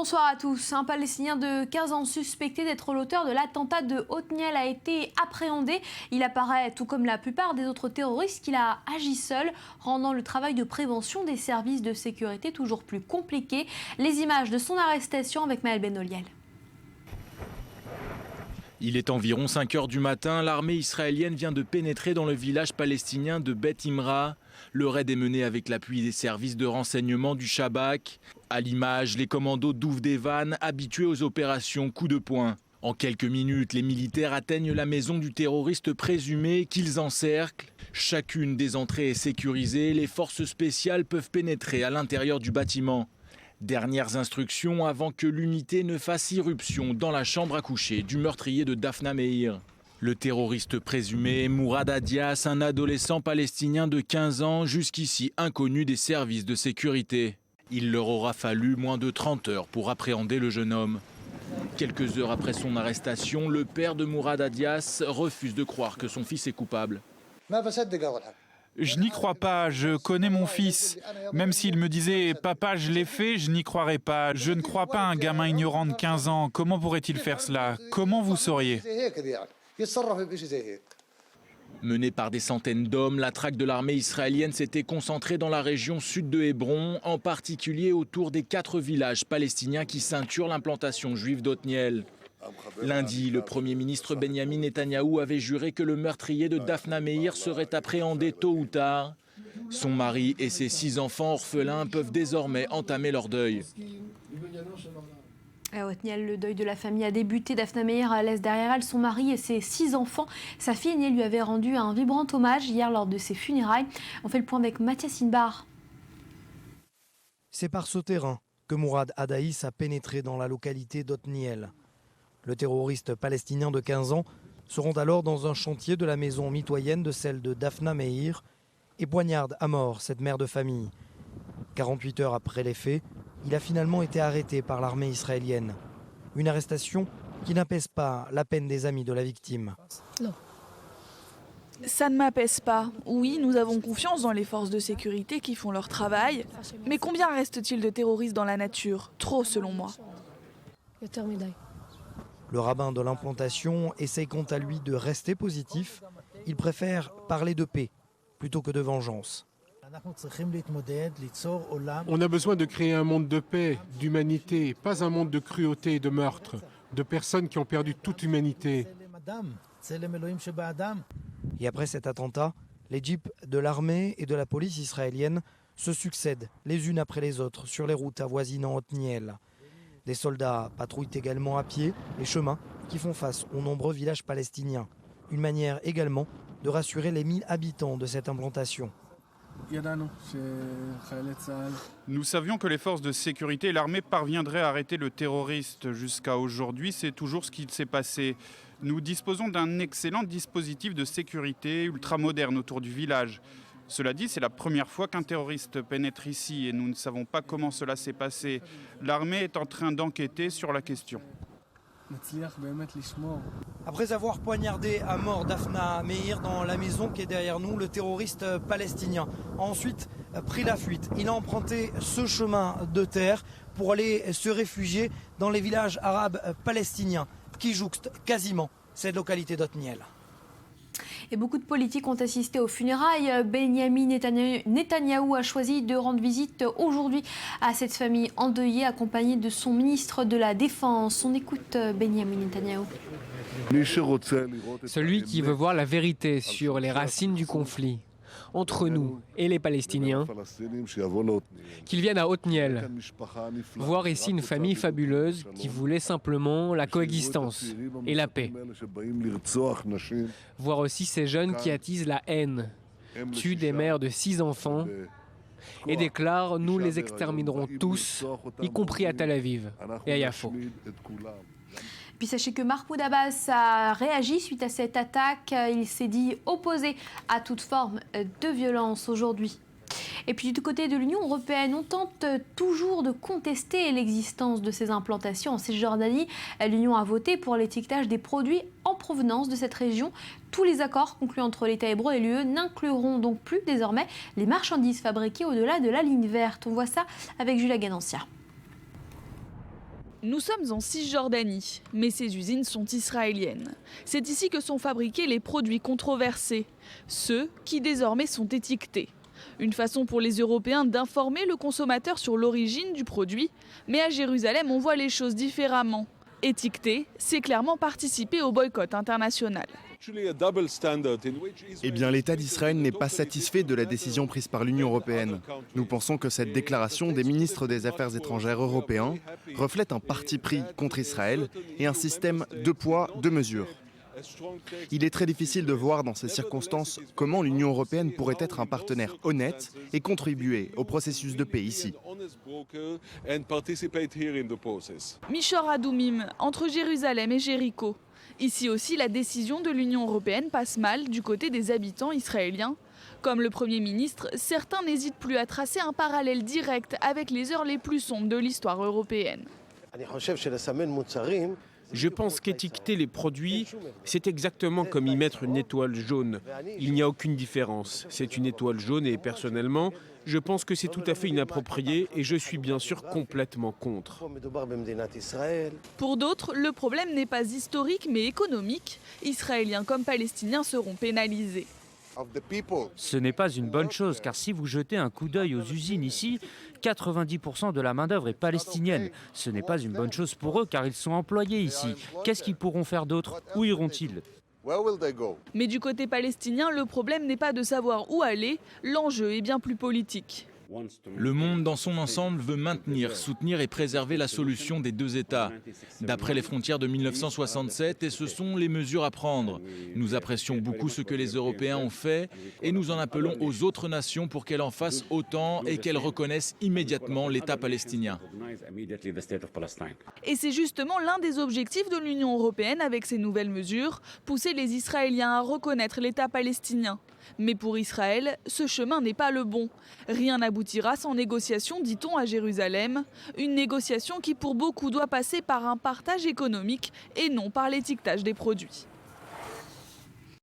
Bonsoir à tous. Un Palestinien de 15 ans suspecté d'être l'auteur de l'attentat de Otniel a été appréhendé. Il apparaît, tout comme la plupart des autres terroristes, qu'il a agi seul, rendant le travail de prévention des services de sécurité toujours plus compliqué. Les images de son arrestation avec Maël Benoliel. Il est environ 5 h du matin, l'armée israélienne vient de pénétrer dans le village palestinien de Beth Imra. Le raid est mené avec l'appui des services de renseignement du Shabak. À l'image, les commandos d'Ouvdevan, habitués aux opérations coup de poing. En quelques minutes, les militaires atteignent la maison du terroriste présumé qu'ils encerclent. Chacune des entrées est sécurisée, les forces spéciales peuvent pénétrer à l'intérieur du bâtiment. Dernières instructions avant que l'unité ne fasse irruption dans la chambre à coucher du meurtrier de Daphna Meir. Le terroriste présumé, Mourad Adias, un adolescent palestinien de 15 ans, jusqu'ici inconnu des services de sécurité. Il leur aura fallu moins de 30 heures pour appréhender le jeune homme. Quelques heures après son arrestation, le père de Mourad Adias refuse de croire que son fils est coupable. Je n'y crois pas, je connais mon fils. Même s'il me disait « Papa, je l'ai fait », je n'y croirais pas. Je ne crois pas à un gamin ignorant de 15 ans. Comment pourrait-il faire cela? Comment vous sauriez? Menée par des centaines d'hommes, la traque de l'armée israélienne s'était concentrée dans la région sud de Hébron, en particulier autour des 4 villages palestiniens qui ceinturent l'implantation juive d'Otniel. Lundi, le Premier ministre Benyamin Netanyahou avait juré que le meurtrier de Daphna Meir serait appréhendé tôt ou tard. Son mari et ses 6 enfants orphelins peuvent désormais entamer leur deuil. À Otniel, le deuil de la famille a débuté. Daphna Meir laisse derrière elle son mari et ses 6 enfants. Sa fille aînée lui avait rendu un vibrant hommage hier lors de ses funérailles. On fait le point avec Mathias Inbar. C'est par ce terrain que Mourad Adaïs a pénétré dans la localité d'Otniel. Le terroriste palestinien de 15 ans se rend alors dans un chantier de la maison mitoyenne de celle de Daphna Meir et poignarde à mort cette mère de famille. 48 heures après les faits, il a finalement été arrêté par l'armée israélienne. Une arrestation qui n'apaise pas la peine des amis de la victime. Non. Ça ne m'apaise pas. Oui, nous avons confiance dans les forces de sécurité qui font leur travail. Mais combien reste-t-il de terroristes dans la nature? Trop, selon moi. Le rabbin de l'implantation essaye quant à lui de rester positif. Il préfère parler de paix plutôt que de vengeance. On a besoin de créer un monde de paix, d'humanité, pas un monde de cruauté et de meurtre, de personnes qui ont perdu toute humanité. Et après cet attentat, les jeeps de l'armée et de la police israélienne se succèdent les unes après les autres sur les routes avoisinant Otniel. Des soldats patrouillent également à pied les chemins qui font face aux nombreux villages palestiniens. Une manière également de rassurer les 1000 habitants de cette implantation. Nous savions que les forces de sécurité et l'armée parviendraient à arrêter le terroriste. Jusqu'à aujourd'hui, c'est toujours ce qui s'est passé. Nous disposons d'un excellent dispositif de sécurité ultramoderne autour du village. Cela dit, c'est la première fois qu'un terroriste pénètre ici et nous ne savons pas comment cela s'est passé. L'armée est en train d'enquêter sur la question. Après avoir poignardé à mort Daphna Meir dans la maison qui est derrière nous, le terroriste palestinien a ensuite pris la fuite. Il a emprunté ce chemin de terre pour aller se réfugier dans les villages arabes palestiniens qui jouxtent quasiment cette localité d'Otniel. Et beaucoup de politiques ont assisté aux funérailles. Benyamin Netanyahou a choisi de rendre visite aujourd'hui à cette famille endeuillée, accompagnée de son ministre de la Défense. On écoute Benyamin Netanyahou. Celui qui veut voir la vérité sur les racines du conflit entre nous et les Palestiniens, qu'ils viennent à Otniel, voir ici une famille fabuleuse qui voulait simplement la coexistence et la paix. Voir aussi ces jeunes qui attisent la haine, tuent des mères de 6 enfants et déclarent « Nous les exterminerons tous, y compris à Tel Aviv et à Yafo ». Puis sachez que Mahmoud Abbas a réagi suite à cette attaque. Il s'est dit opposé à toute forme de violence aujourd'hui. Et puis du côté de l'Union européenne, on tente toujours de contester l'existence de ces implantations en Cisjordanie. L'Union a voté pour l'étiquetage des produits en provenance de cette région. Tous les accords conclus entre l'État hébreu et l'UE n'incluront donc plus désormais les marchandises fabriquées au-delà de la ligne verte. On voit ça avec Julia Ganancia. Nous sommes en Cisjordanie, mais ces usines sont israéliennes. C'est ici que sont fabriqués les produits controversés, ceux qui désormais sont étiquetés. Une façon pour les Européens d'informer le consommateur sur l'origine du produit, mais à Jérusalem, on voit les choses différemment. Étiqueter, c'est clairement participer au boycott international. Eh bien, l'État d'Israël n'est pas satisfait de la décision prise par l'Union européenne. Nous pensons que cette déclaration des ministres des Affaires étrangères européens reflète un parti pris contre Israël et un système deux poids, deux mesures. Il est très difficile de voir dans ces circonstances comment l'Union européenne pourrait être un partenaire honnête et contribuer au processus de paix ici. Michor Adoumim, entre Jérusalem et Jéricho. Ici aussi, la décision de l'Union européenne passe mal du côté des habitants israéliens. Comme le Premier ministre, certains n'hésitent plus à tracer un parallèle direct avec les heures les plus sombres de l'histoire européenne. Je pense qu'étiqueter les produits, c'est exactement comme y mettre une étoile jaune. Il n'y a aucune différence. C'est une étoile jaune et personnellement, je pense que c'est tout à fait inapproprié et je suis bien sûr complètement contre. Pour d'autres, le problème n'est pas historique mais économique. Israéliens comme Palestiniens seront pénalisés. Ce n'est pas une bonne chose, car si vous jetez un coup d'œil aux usines ici, 90% de la main-d'œuvre est palestinienne. Ce n'est pas une bonne chose pour eux, car ils sont employés ici. Qu'est-ce qu'ils pourront faire d'autre? Où iront-ils? Mais du côté palestinien, le problème n'est pas de savoir où aller, l'enjeu est bien plus politique. Le monde dans son ensemble veut maintenir, soutenir et préserver la solution des deux États, d'après les frontières de 1967, et ce sont les mesures à prendre. Nous apprécions beaucoup ce que les Européens ont fait et nous en appelons aux autres nations pour qu'elles en fassent autant et qu'elles reconnaissent immédiatement l'État palestinien. Et c'est justement l'un des objectifs de l'Union européenne avec ces nouvelles mesures, pousser les Israéliens à reconnaître l'État palestinien. Mais pour Israël, ce chemin n'est pas le bon. Rien n'aboutira sans négociation, dit-on à Jérusalem. Une négociation qui pour beaucoup doit passer par un partage économique et non par l'étiquetage des produits.